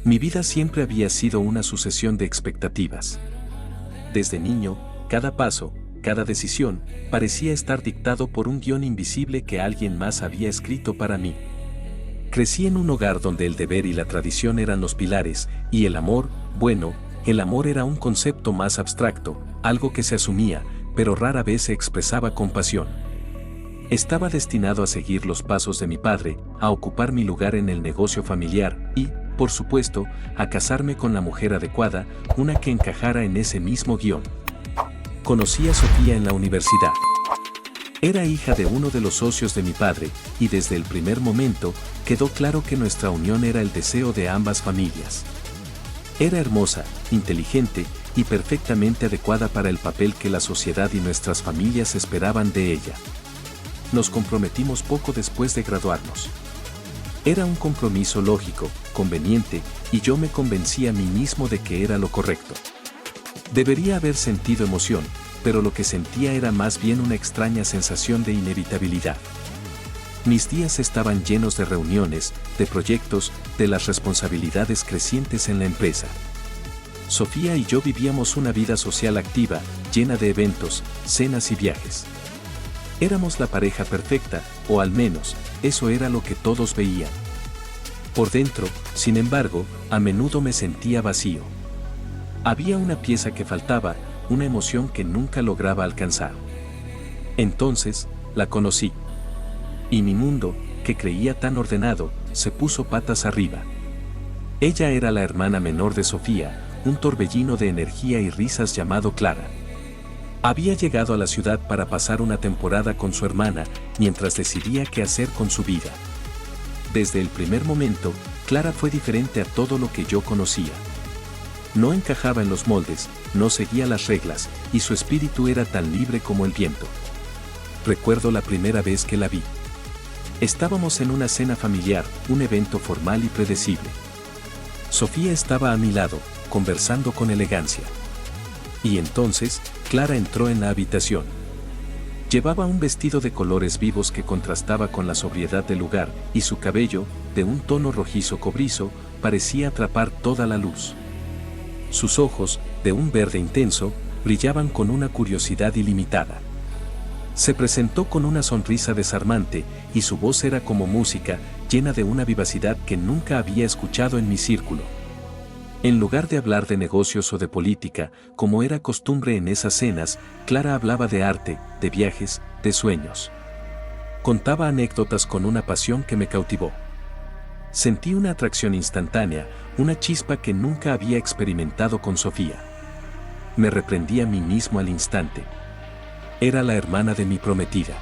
Mi vida siempre había sido una sucesión de expectativas. Desde niño, cada paso, cada decisión, parecía estar dictado por un guión invisible que alguien más había escrito para mí. Crecí en un hogar donde el deber y la tradición eran los pilares, y el amor, bueno, el amor era un concepto más abstracto, algo que se asumía, pero rara vez se expresaba con pasión. Estaba destinado a seguir los pasos de mi padre, a ocupar mi lugar en el negocio familiar y, por supuesto, a casarme con la mujer adecuada, una que encajara en ese mismo guión. Conocí a Sofía en la universidad. Era hija de uno de los socios de mi padre, y desde el primer momento, quedó claro que nuestra unión era el deseo de ambas familias. Era hermosa, inteligente, y perfectamente adecuada para el papel que la sociedad y nuestras familias esperaban de ella. Nos comprometimos poco después de graduarnos. Era un compromiso lógico, conveniente, y yo me convencí a mí mismo de que era lo correcto. Debería haber sentido emoción, pero lo que sentía era más bien una extraña sensación de inevitabilidad. Mis días estaban llenos de reuniones, de proyectos, de las responsabilidades crecientes en la empresa. Sofía y yo vivíamos una vida social activa, llena de eventos, cenas y viajes. Éramos la pareja perfecta, o al menos, eso era lo que todos veían. Por dentro, sin embargo, a menudo me sentía vacío. Había una pieza que faltaba, una emoción que nunca lograba alcanzar. Entonces, la conocí. Y mi mundo, que creía tan ordenado, se puso patas arriba. Ella era la hermana menor de Sofía, un torbellino de energía y risas llamado Clara. Había llegado a la ciudad para pasar una temporada con su hermana, mientras decidía qué hacer con su vida. Desde el primer momento, Clara fue diferente a todo lo que yo conocía. No encajaba en los moldes, no seguía las reglas, y su espíritu era tan libre como el viento. Recuerdo la primera vez que la vi. Estábamos en una cena familiar, un evento formal y predecible. Sofía estaba a mi lado, conversando con elegancia. Y entonces, Clara entró en la habitación. Llevaba un vestido de colores vivos que contrastaba con la sobriedad del lugar, y su cabello, de un tono rojizo cobrizo, parecía atrapar toda la luz. Sus ojos, de un verde intenso, brillaban con una curiosidad ilimitada. Se presentó con una sonrisa desarmante, y su voz era como música, llena de una vivacidad que nunca había escuchado en mi círculo. En lugar de hablar de negocios o de política, como era costumbre en esas cenas, Clara hablaba de arte, de viajes, de sueños. Contaba anécdotas con una pasión que me cautivó. Sentí una atracción instantánea, una chispa que nunca había experimentado con Sofía. Me reprendí a mí mismo al instante. Era la hermana de mi prometida.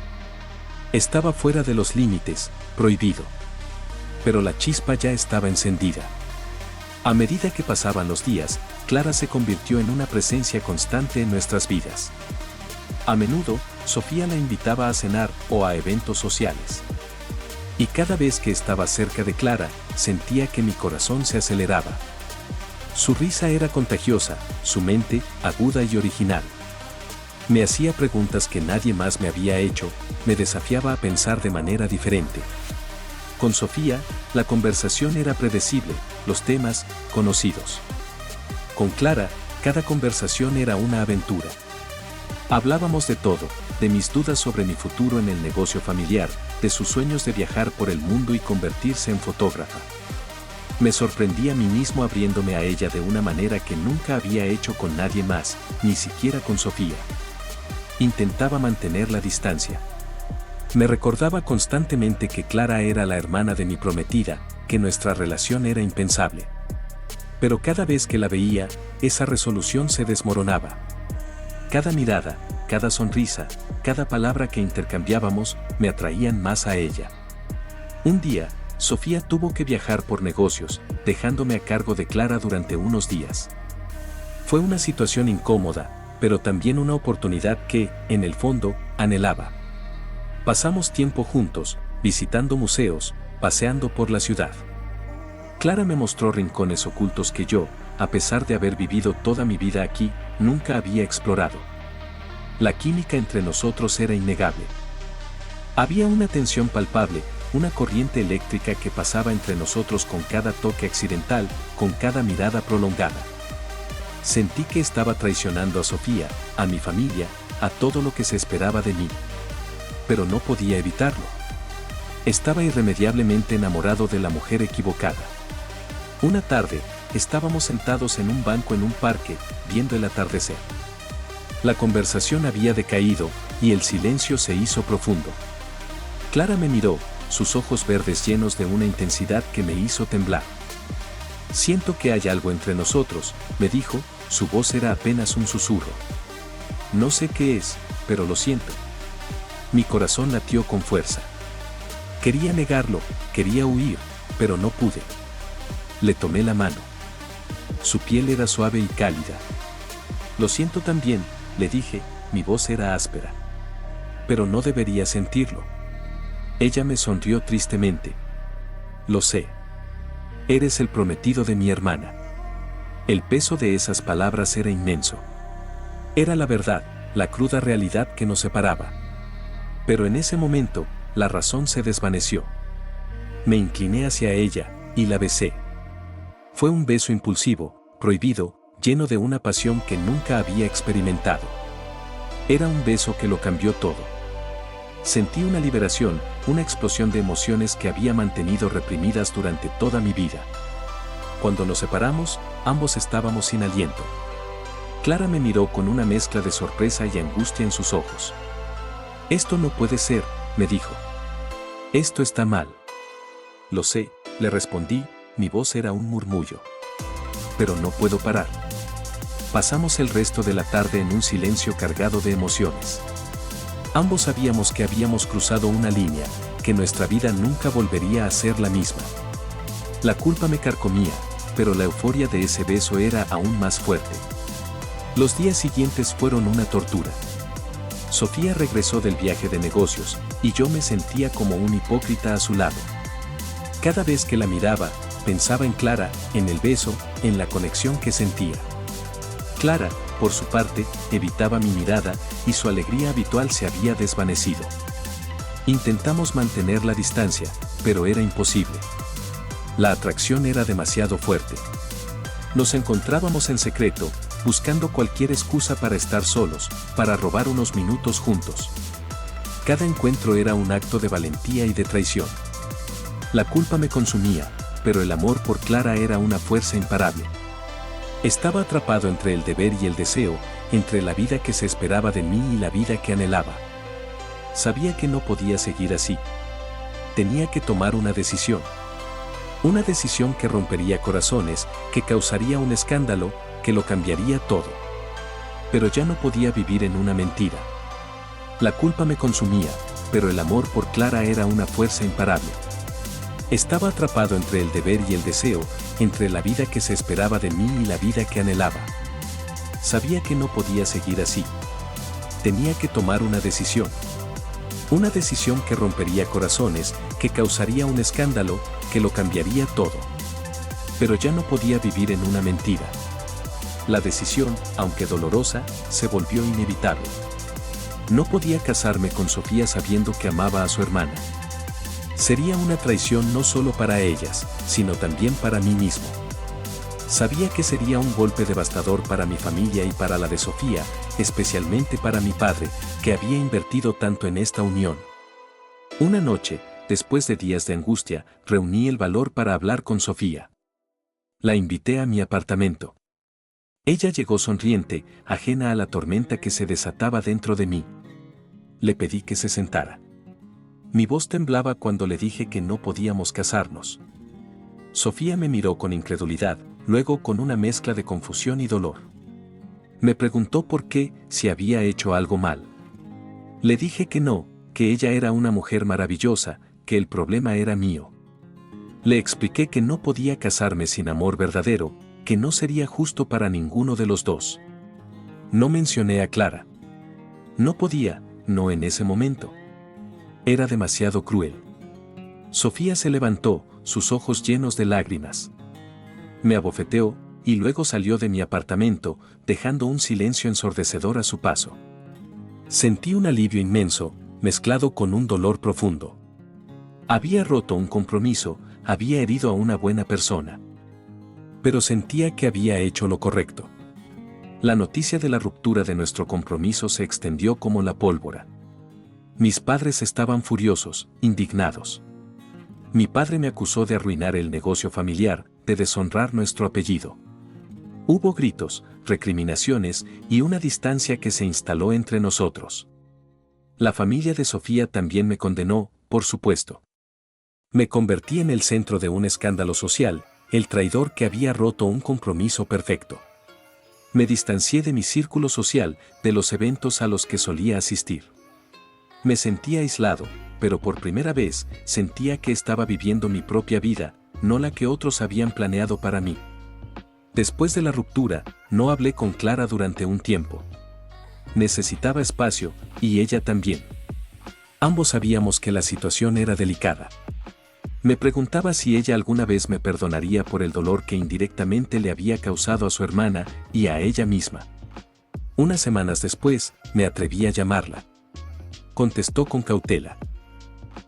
Estaba fuera de los límites, prohibido. Pero la chispa ya estaba encendida. A medida que pasaban los días, Clara se convirtió en una presencia constante en nuestras vidas. A menudo, Sofía la invitaba a cenar o a eventos sociales. Y cada vez que estaba cerca de Clara, sentía que mi corazón se aceleraba. Su risa era contagiosa, su mente, aguda y original. Me hacía preguntas que nadie más me había hecho, me desafiaba a pensar de manera diferente. Con Sofía, la conversación era predecible, los temas, conocidos. Con Clara, cada conversación era una aventura. Hablábamos de todo, de mis dudas sobre mi futuro en el negocio familiar, de sus sueños de viajar por el mundo y convertirse en fotógrafa. Me sorprendí a mí mismo abriéndome a ella de una manera que nunca había hecho con nadie más, ni siquiera con Sofía. Intentaba mantener la distancia. Me recordaba constantemente que Clara era la hermana de mi prometida, que nuestra relación era impensable. Pero cada vez que la veía, esa resolución se desmoronaba. Cada mirada, cada sonrisa, cada palabra que intercambiábamos, me atraían más a ella. Un día, Sofía tuvo que viajar por negocios, dejándome a cargo de Clara durante unos días. Fue una situación incómoda, pero también una oportunidad que, en el fondo, anhelaba. Pasamos tiempo juntos, visitando museos, paseando por la ciudad. Clara me mostró rincones ocultos que yo, a pesar de haber vivido toda mi vida aquí, nunca había explorado. La química entre nosotros era innegable. Había una tensión palpable, una corriente eléctrica que pasaba entre nosotros con cada toque accidental, con cada mirada prolongada. Sentí que estaba traicionando a Sofía, a mi familia, a todo lo que se esperaba de mí. Pero no podía evitarlo. Estaba irremediablemente enamorado de la mujer equivocada. Una tarde, estábamos sentados en un banco en un parque, viendo el atardecer. La conversación había decaído, y el silencio se hizo profundo. Clara me miró, sus ojos verdes llenos de una intensidad que me hizo temblar. Siento que hay algo entre nosotros, me dijo, su voz era apenas un susurro. No sé qué es, pero lo siento. Mi corazón latió con fuerza. Quería negarlo, quería huir, pero no pude. Le tomé la mano. Su piel era suave y cálida. Lo siento también, le dije, mi voz era áspera. Pero no debería sentirlo. Ella me sonrió tristemente. Lo sé. Eres el prometido de mi hermana. El peso de esas palabras era inmenso. Era la verdad, la cruda realidad que nos separaba. Pero en ese momento, la razón se desvaneció. Me incliné hacia ella, y la besé. Fue un beso impulsivo, prohibido, lleno de una pasión que nunca había experimentado. Era un beso que lo cambió todo. Sentí una liberación, una explosión de emociones que había mantenido reprimidas durante toda mi vida. Cuando nos separamos, ambos estábamos sin aliento. Clara me miró con una mezcla de sorpresa y angustia en sus ojos. Esto no puede ser, me dijo. Esto está mal. Lo sé, le respondí, mi voz era un murmullo. Pero no puedo parar. Pasamos el resto de la tarde en un silencio cargado de emociones. Ambos sabíamos que habíamos cruzado una línea, que nuestra vida nunca volvería a ser la misma. La culpa me carcomía, pero la euforia de ese beso era aún más fuerte. Los días siguientes fueron una tortura. Sofía regresó del viaje de negocios, y yo me sentía como un hipócrita a su lado. Cada vez que la miraba, pensaba en Clara, en el beso, en la conexión que sentía. Clara, por su parte, evitaba mi mirada, y su alegría habitual se había desvanecido. Intentamos mantener la distancia, pero era imposible. La atracción era demasiado fuerte. Nos encontrábamos en secreto, buscando cualquier excusa para estar solos, para robar unos minutos juntos. Cada encuentro era un acto de valentía y de traición. La culpa me consumía, pero el amor por Clara era una fuerza imparable. Estaba atrapado entre el deber y el deseo, entre la vida que se esperaba de mí y la vida que anhelaba. Sabía que no podía seguir así. Tenía que tomar una decisión. Una decisión que rompería corazones, que causaría un escándalo, que lo cambiaría todo. Pero ya no podía vivir en una mentira. La culpa me consumía, pero el amor por Clara era una fuerza imparable. Estaba atrapado entre el deber y el deseo, entre la vida que se esperaba de mí y la vida que anhelaba. Sabía que no podía seguir así. Tenía que tomar una decisión. Una decisión que rompería corazones, que causaría un escándalo, que lo cambiaría todo. Pero ya no podía vivir en una mentira. La decisión, aunque dolorosa, se volvió inevitable. No podía casarme con Sofía sabiendo que amaba a su hermana. Sería una traición no solo para ellas, sino también para mí mismo. Sabía que sería un golpe devastador para mi familia y para la de Sofía, especialmente para mi padre, que había invertido tanto en esta unión. Una noche, después de días de angustia, reuní el valor para hablar con Sofía. La invité a mi apartamento. Ella llegó sonriente, ajena a la tormenta que se desataba dentro de mí. Le pedí que se sentara. Mi voz temblaba cuando le dije que no podíamos casarnos. Sofía me miró con incredulidad, luego con una mezcla de confusión y dolor. Me preguntó por qué, si había hecho algo mal. Le dije que no, que ella era una mujer maravillosa, que el problema era mío. Le expliqué que no podía casarme sin amor verdadero, que no sería justo para ninguno de los dos. No mencioné a Clara. No podía, no en ese momento. Era demasiado cruel. Sofía se levantó, sus ojos llenos de lágrimas. Me abofeteó, y luego salió de mi apartamento, dejando un silencio ensordecedor a su paso. Sentí un alivio inmenso, mezclado con un dolor profundo. Había roto un compromiso, había herido a una buena persona. Pero sentía que había hecho lo correcto. La noticia de la ruptura de nuestro compromiso se extendió como la pólvora. Mis padres estaban furiosos, indignados. Mi padre me acusó de arruinar el negocio familiar, de deshonrar nuestro apellido. Hubo gritos, recriminaciones y una distancia que se instaló entre nosotros. La familia de Sofía también me condenó, por supuesto. Me convertí en el centro de un escándalo social, el traidor que había roto un compromiso perfecto. Me distancié de mi círculo social, de los eventos a los que solía asistir. Me sentía aislado, pero por primera vez sentía que estaba viviendo mi propia vida, no la que otros habían planeado para mí. Después de la ruptura, no hablé con Clara durante un tiempo. Necesitaba espacio, y ella también. Ambos sabíamos que la situación era delicada. Me preguntaba si ella alguna vez me perdonaría por el dolor que indirectamente le había causado a su hermana y a ella misma. Unas semanas después, me atreví a llamarla. Contestó con cautela.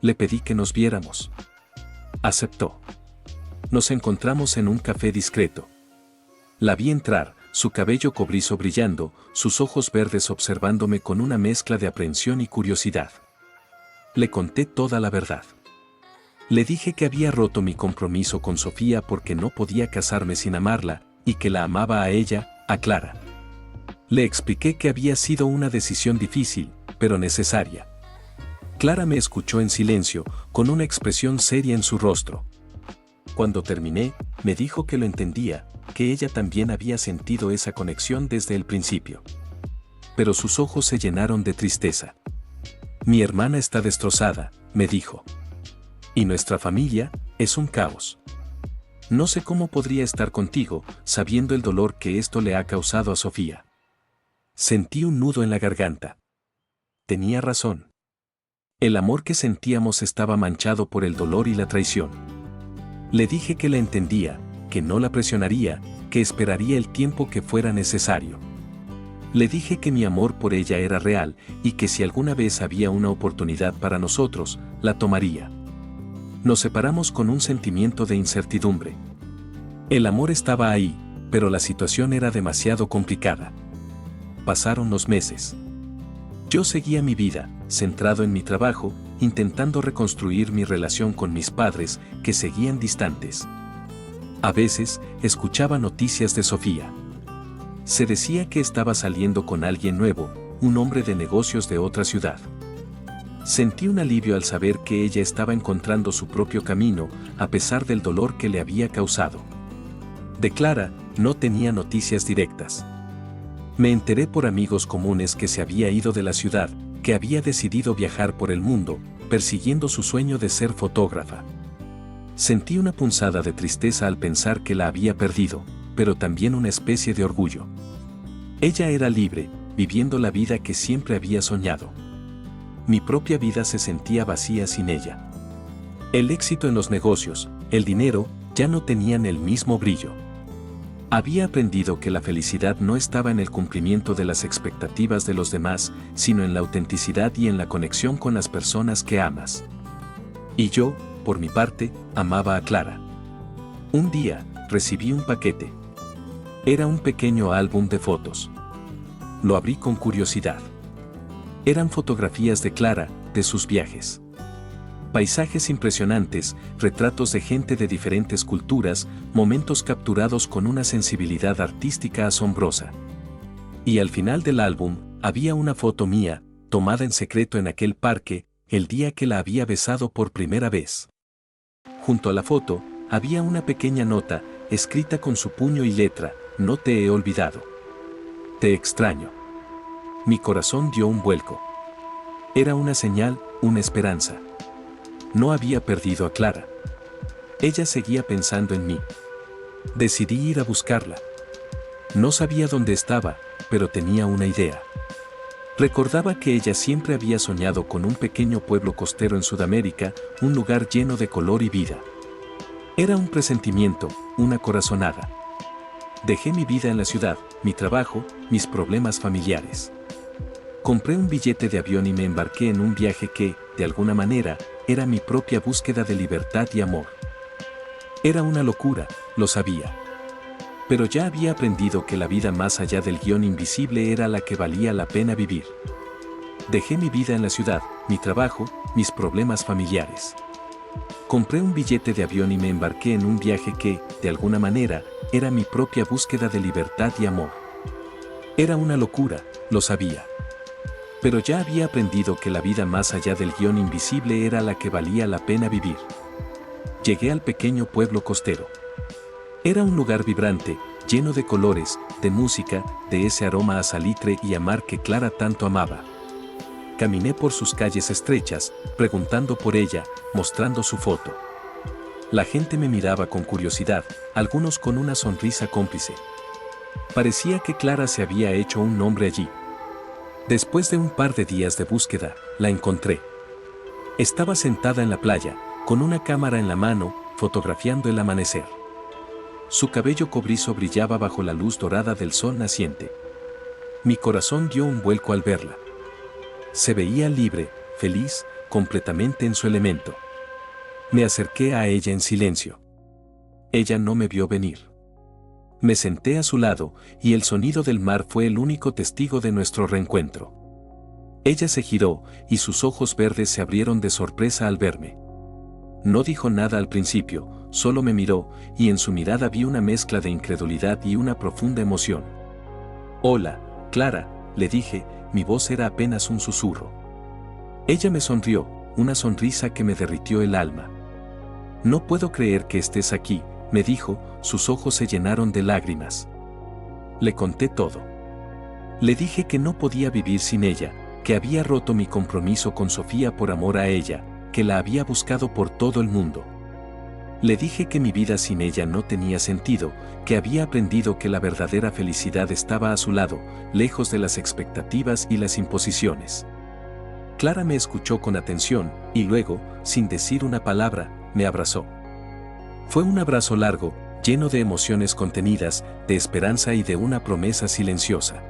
Le pedí que nos viéramos. Aceptó. Nos encontramos en un café discreto. La vi entrar, su cabello cobrizo brillando, sus ojos verdes observándome con una mezcla de aprehensión y curiosidad. Le conté toda la verdad. Le dije que había roto mi compromiso con Sofía porque no podía casarme sin amarla, y que la amaba a ella, a Clara. Le expliqué que había sido una decisión difícil, pero necesaria. Clara me escuchó en silencio, con una expresión seria en su rostro. Cuando terminé, me dijo que lo entendía, que ella también había sentido esa conexión desde el principio. Pero sus ojos se llenaron de tristeza. Mi hermana está destrozada, me dijo. Y nuestra familia es un caos. No sé cómo podría estar contigo, sabiendo el dolor que esto le ha causado a Sofía. Sentí un nudo en la garganta. Tenía razón. El amor que sentíamos estaba manchado por el dolor y la traición. Le dije que la entendía, que no la presionaría, que esperaría el tiempo que fuera necesario. Le dije que mi amor por ella era real y que si alguna vez había una oportunidad para nosotros, la tomaría. Nos separamos con un sentimiento de incertidumbre. El amor estaba ahí, pero la situación era demasiado complicada. Pasaron los meses. Yo seguía mi vida, centrado en mi trabajo, intentando reconstruir mi relación con mis padres, que seguían distantes. A veces, escuchaba noticias de Sofía. Se decía que estaba saliendo con alguien nuevo, un hombre de negocios de otra ciudad. Sentí un alivio al saber que ella estaba encontrando su propio camino, a pesar del dolor que le había causado. De Clara, no tenía noticias directas. Me enteré por amigos comunes que se había ido de la ciudad, que había decidido viajar por el mundo, persiguiendo su sueño de ser fotógrafa. Sentí una punzada de tristeza al pensar que la había perdido, pero también una especie de orgullo. Ella era libre, viviendo la vida que siempre había soñado. Mi propia vida se sentía vacía sin ella. El éxito en los negocios, el dinero, ya no tenían el mismo brillo. Había aprendido que la felicidad no estaba en el cumplimiento de las expectativas de los demás, sino en la autenticidad y en la conexión con las personas que amas. Y yo, por mi parte, amaba a Clara. Un día, recibí un paquete. Era un pequeño álbum de fotos. Lo abrí con curiosidad. Eran fotografías de Clara, de sus viajes. Paisajes impresionantes, retratos de gente de diferentes culturas, momentos capturados con una sensibilidad artística asombrosa. Y al final del álbum, había una foto mía, tomada en secreto en aquel parque, el día que la había besado por primera vez. Junto a la foto, había una pequeña nota, escrita con su puño y letra: no te he olvidado. Te extraño. Mi corazón dio un vuelco. Era una señal, una esperanza. No había perdido a Clara. Ella seguía pensando en mí. Decidí ir a buscarla. No sabía dónde estaba, pero tenía una idea. Recordaba que ella siempre había soñado con un pequeño pueblo costero en Sudamérica, un lugar lleno de color y vida. Era un presentimiento, una corazonada. Dejé mi vida en la ciudad, mi trabajo, mis problemas familiares. Compré un billete de avión y me embarqué en un viaje que, de alguna manera, era mi propia búsqueda de libertad y amor. Era una locura, lo sabía. Pero ya había aprendido que la vida más allá del guión invisible era la que valía la pena vivir. Dejé mi vida en la ciudad, mi trabajo, mis problemas familiares. Compré un billete de avión y me embarqué en un viaje que, de alguna manera, era mi propia búsqueda de libertad y amor. Era una locura, lo sabía. Pero ya había aprendido que la vida más allá del guión invisible era la que valía la pena vivir. Llegué al pequeño pueblo costero. Era un lugar vibrante, lleno de colores, de música, de ese aroma a salitre y a mar que Clara tanto amaba. Caminé por sus calles estrechas, preguntando por ella, mostrando su foto. La gente me miraba con curiosidad, algunos con una sonrisa cómplice. Parecía que Clara se había hecho un nombre allí. Después de un par de días de búsqueda, la encontré. Estaba sentada en la playa, con una cámara en la mano, fotografiando el amanecer. Su cabello cobrizo brillaba bajo la luz dorada del sol naciente. Mi corazón dio un vuelco al verla. Se veía libre, feliz, completamente en su elemento. Me acerqué a ella en silencio. Ella no me vio venir. Me senté a su lado, y el sonido del mar fue el único testigo de nuestro reencuentro. Ella se giró, y sus ojos verdes se abrieron de sorpresa al verme. No dijo nada al principio, solo me miró, y en su mirada vi una mezcla de incredulidad y una profunda emoción. «Hola, Clara», le dije, mi voz era apenas un susurro. Ella me sonrió, una sonrisa que me derritió el alma. «No puedo creer que estés aquí», me dijo, sus ojos se llenaron de lágrimas. Le conté todo. Le dije que no podía vivir sin ella, que había roto mi compromiso con Sofía por amor a ella, que la había buscado por todo el mundo. Le dije que mi vida sin ella no tenía sentido, que había aprendido que la verdadera felicidad estaba a su lado, lejos de las expectativas y las imposiciones. Clara me escuchó con atención, y luego, sin decir una palabra, me abrazó. Fue un abrazo largo, lleno de emociones contenidas, de esperanza y de una promesa silenciosa.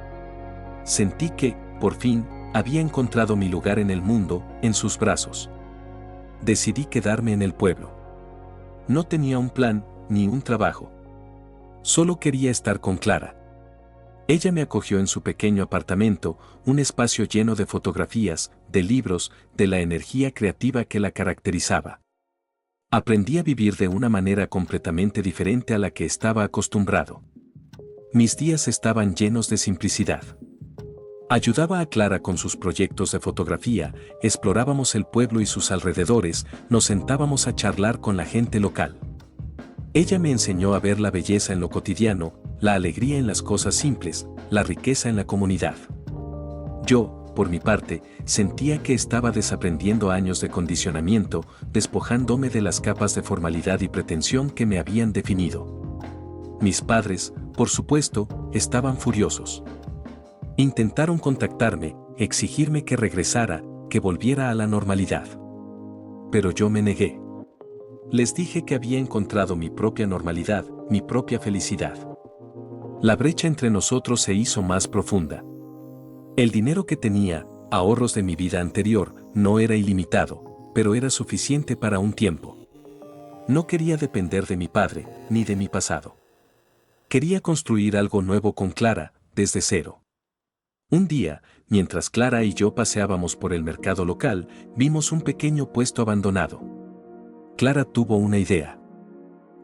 Sentí que, por fin, había encontrado mi lugar en el mundo, en sus brazos. Decidí quedarme en el pueblo. No tenía un plan, ni un trabajo. Solo quería estar con Clara. Ella me acogió en su pequeño apartamento, un espacio lleno de fotografías, de libros, de la energía creativa que la caracterizaba. Aprendí a vivir de una manera completamente diferente a la que estaba acostumbrado. Mis días estaban llenos de simplicidad. Ayudaba a Clara con sus proyectos de fotografía, explorábamos el pueblo y sus alrededores, nos sentábamos a charlar con la gente local. Ella me enseñó a ver la belleza en lo cotidiano, la alegría en las cosas simples, la riqueza en la comunidad. Yo, por mi parte, sentía que estaba desaprendiendo años de condicionamiento, despojándome de las capas de formalidad y pretensión que me habían definido. Mis padres, por supuesto, estaban furiosos. Intentaron contactarme, exigirme que regresara, que volviera a la normalidad. Pero yo me negué. Les dije que había encontrado mi propia normalidad, mi propia felicidad. La brecha entre nosotros se hizo más profunda. El dinero que tenía, ahorros de mi vida anterior, no era ilimitado, pero era suficiente para un tiempo. No quería depender de mi padre, ni de mi pasado. Quería construir algo nuevo con Clara, desde cero. Un día, mientras Clara y yo paseábamos por el mercado local, vimos un pequeño puesto abandonado. Clara tuvo una idea.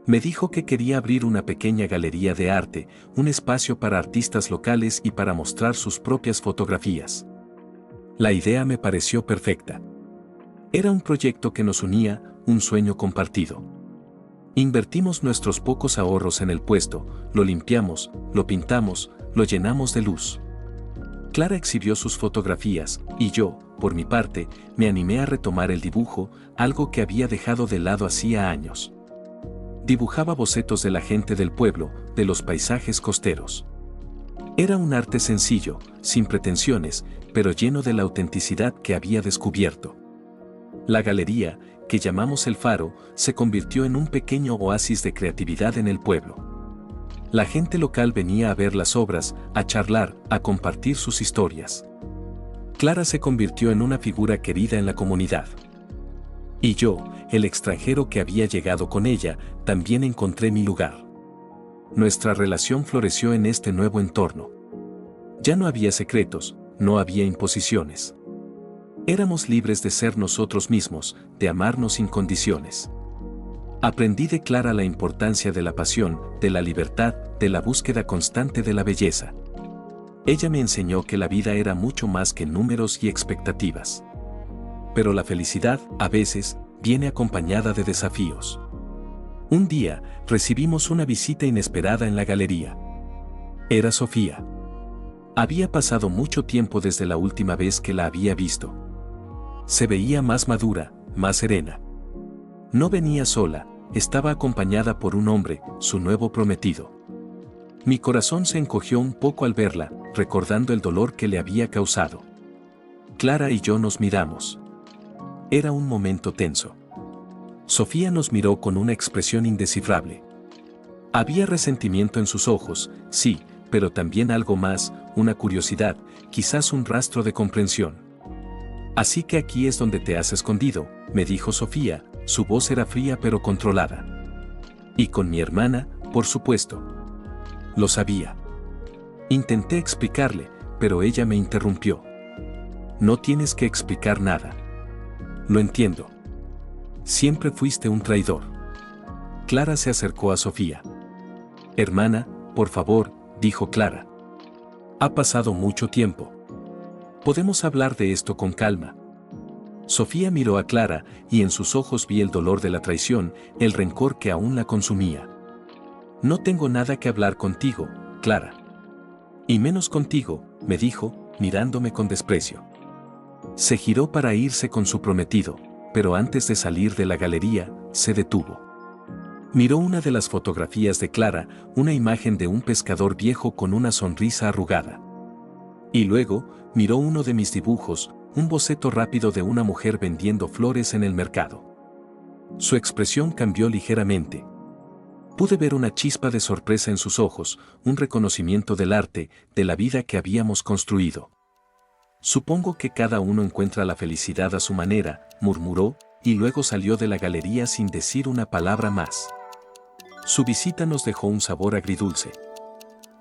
Me dijo que quería abrir una pequeña galería de arte, un espacio para artistas locales y para mostrar sus propias fotografías. La idea me pareció perfecta. Era un proyecto que nos unía, un sueño compartido. Invertimos nuestros pocos ahorros en el puesto, lo limpiamos, lo pintamos, lo llenamos de luz. Clara exhibió sus fotografías, y yo, por mi parte, me animé a retomar el dibujo, algo que había dejado de lado hacía años. Dibujaba bocetos de la gente del pueblo, de los paisajes costeros. Era un arte sencillo, sin pretensiones, pero lleno de la autenticidad que había descubierto. La galería, que llamamos El Faro, se convirtió en un pequeño oasis de creatividad en el pueblo. La gente local venía a ver las obras, a charlar, a compartir sus historias. Clara se convirtió en una figura querida en la comunidad. Y yo, el extranjero que había llegado con ella, también encontré mi lugar. Nuestra relación floreció en este nuevo entorno. Ya no había secretos, no había imposiciones. Éramos libres de ser nosotros mismos, de amarnos sin condiciones. Aprendí de Clara la importancia de la pasión, de la libertad, de la búsqueda constante de la belleza. Ella me enseñó que la vida era mucho más que números y expectativas. Pero la felicidad, a veces, viene acompañada de desafíos. Un día, recibimos una visita inesperada en la galería. Era Sofía. Había pasado mucho tiempo desde la última vez que la había visto. Se veía más madura, más serena. No venía sola, estaba acompañada por un hombre, su nuevo prometido. Mi corazón se encogió un poco al verla, recordando el dolor que le había causado. Clara y yo nos miramos. Era un momento tenso. Sofía nos miró con una expresión indescifrable. Había resentimiento en sus ojos, sí, pero también algo más, una curiosidad, quizás un rastro de comprensión. Así que aquí es donde te has escondido, me dijo Sofía, su voz era fría pero controlada. Y con mi hermana, por supuesto. Lo sabía. Intenté explicarle, pero ella me interrumpió. No tienes que explicar nada. Lo entiendo. Siempre fuiste un traidor. Clara se acercó a Sofía. Hermana, por favor, dijo Clara. Ha pasado mucho tiempo. Podemos hablar de esto con calma. Sofía miró a Clara y en sus ojos vi el dolor de la traición, el rencor que aún la consumía. No tengo nada que hablar contigo, Clara. Y menos contigo, me dijo, mirándome con desprecio. Se giró para irse con su prometido, pero antes de salir de la galería, se detuvo. Miró una de las fotografías de Clara, una imagen de un pescador viejo con una sonrisa arrugada. Y luego, miró uno de mis dibujos, un boceto rápido de una mujer vendiendo flores en el mercado. Su expresión cambió ligeramente. Pude ver una chispa de sorpresa en sus ojos, un reconocimiento del arte, de la vida que habíamos construido. Supongo que cada uno encuentra la felicidad a su manera, murmuró, y luego salió de la galería sin decir una palabra más. Su visita nos dejó un sabor agridulce.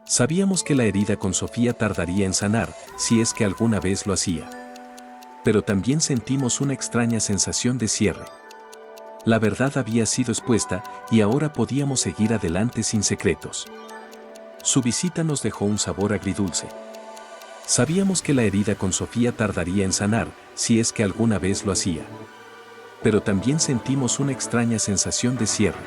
Sabíamos que la herida con Sofía tardaría en sanar, si es que alguna vez lo hacía. Pero también sentimos una extraña sensación de cierre. La verdad había sido expuesta y ahora podíamos seguir adelante sin secretos. Su visita nos dejó un sabor agridulce. Sabíamos que la herida con Sofía tardaría en sanar, si es que alguna vez lo hacía. Pero también sentimos una extraña sensación de cierre.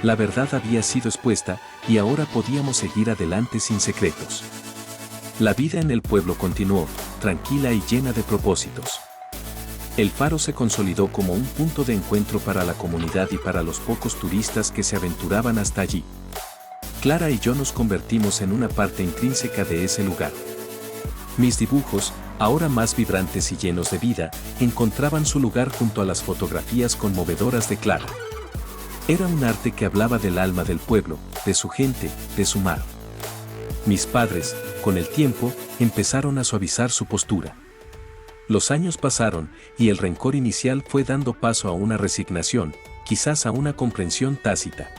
La verdad había sido expuesta y ahora podíamos seguir adelante sin secretos. La vida en el pueblo continuó, tranquila y llena de propósitos. El faro se consolidó como un punto de encuentro para la comunidad y para los pocos turistas que se aventuraban hasta allí. Clara y yo nos convertimos en una parte intrínseca de ese lugar. Mis dibujos, ahora más vibrantes y llenos de vida, encontraban su lugar junto a las fotografías conmovedoras de Clara. Era un arte que hablaba del alma del pueblo, de su gente, de su mar. Mis padres, con el tiempo, empezaron a suavizar su postura. Los años pasaron y el rencor inicial fue dando paso a una resignación, quizás a una comprensión tácita.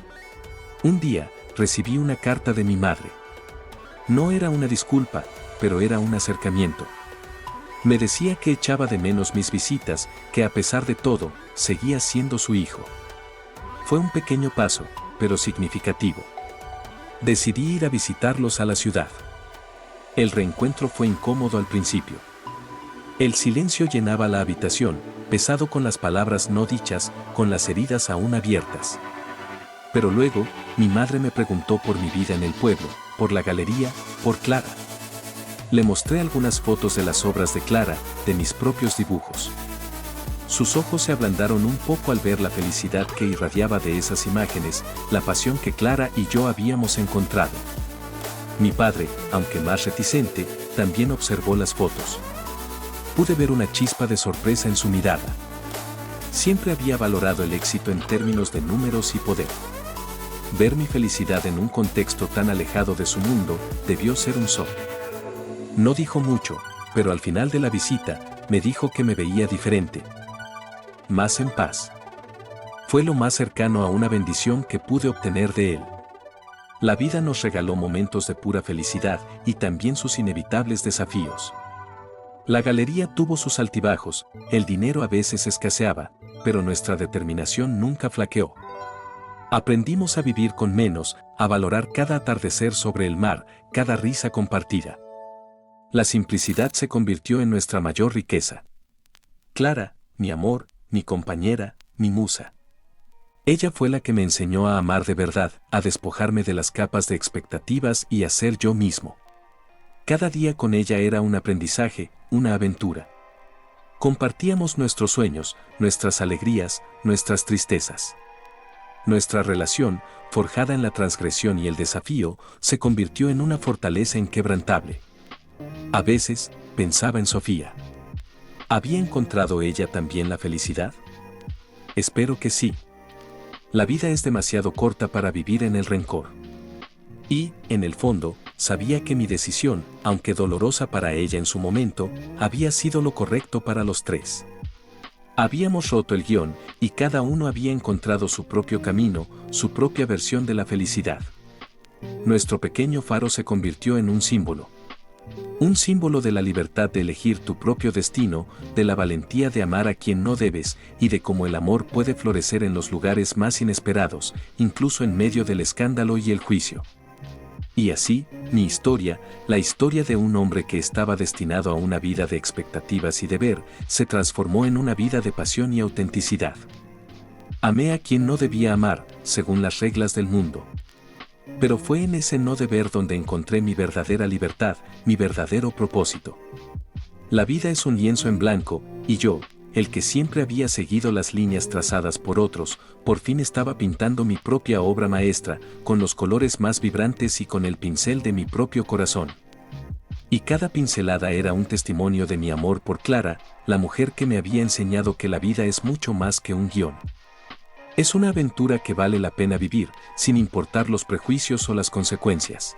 Un día, recibí una carta de mi madre. No era una disculpa, pero era un acercamiento. Me decía que echaba de menos mis visitas, que a pesar de todo, seguía siendo su hijo. Fue un pequeño paso, pero significativo. Decidí ir a visitarlos a la ciudad. El reencuentro fue incómodo al principio. El silencio llenaba la habitación, pesado con las palabras no dichas, con las heridas aún abiertas. Pero luego, mi madre me preguntó por mi vida en el pueblo, por la galería, por Clara. Le mostré algunas fotos de las obras de Clara, de mis propios dibujos. Sus ojos se ablandaron un poco al ver la felicidad que irradiaba de esas imágenes, la pasión que Clara y yo habíamos encontrado. Mi padre, aunque más reticente, también observó las fotos. Pude ver una chispa de sorpresa en su mirada. Siempre había valorado el éxito en términos de números y poder. Ver mi felicidad en un contexto tan alejado de su mundo debió ser un shock. No dijo mucho, pero al final de la visita, me dijo que me veía diferente. más en paz. Fue lo más cercano a una bendición que pude obtener de él. La vida nos regaló momentos de pura felicidad y también sus inevitables desafíos. La galería tuvo sus altibajos, el dinero a veces escaseaba, pero nuestra determinación nunca flaqueó. Aprendimos a vivir con menos, a valorar cada atardecer sobre el mar, cada risa compartida. La simplicidad se convirtió en nuestra mayor riqueza. Clara, mi amor, mi compañera, mi musa. Ella fue la que me enseñó a amar de verdad, a despojarme de las capas de expectativas y a ser yo mismo. Cada día con ella era un aprendizaje, una aventura. Compartíamos nuestros sueños, nuestras alegrías, nuestras tristezas. Nuestra relación, forjada en la transgresión y el desafío, se convirtió en una fortaleza inquebrantable. A veces, pensaba en Sofía. ¿Había encontrado ella también la felicidad? Espero que sí. La vida es demasiado corta para vivir en el rencor. Y, en el fondo, sabía que mi decisión, aunque dolorosa para ella en su momento, había sido lo correcto para los tres. Habíamos roto el guión, y cada uno había encontrado su propio camino, su propia versión de la felicidad. Nuestro pequeño faro se convirtió en un símbolo. Un símbolo de la libertad de elegir tu propio destino, de la valentía de amar a quien no debes, y de cómo el amor puede florecer en los lugares más inesperados, incluso en medio del escándalo y el juicio. Y así, mi historia, la historia de un hombre que estaba destinado a una vida de expectativas y deber, se transformó en una vida de pasión y autenticidad. Amé a quien no debía amar, según las reglas del mundo. Pero fue en ese no deber donde encontré mi verdadera libertad, mi verdadero propósito. La vida es un lienzo en blanco, y yo, el que siempre había seguido las líneas trazadas por otros, por fin estaba pintando mi propia obra maestra, con los colores más vibrantes y con el pincel de mi propio corazón. Y cada pincelada era un testimonio de mi amor por Clara, la mujer que me había enseñado que la vida es mucho más que un guión. Es una aventura que vale la pena vivir, sin importar los prejuicios o las consecuencias.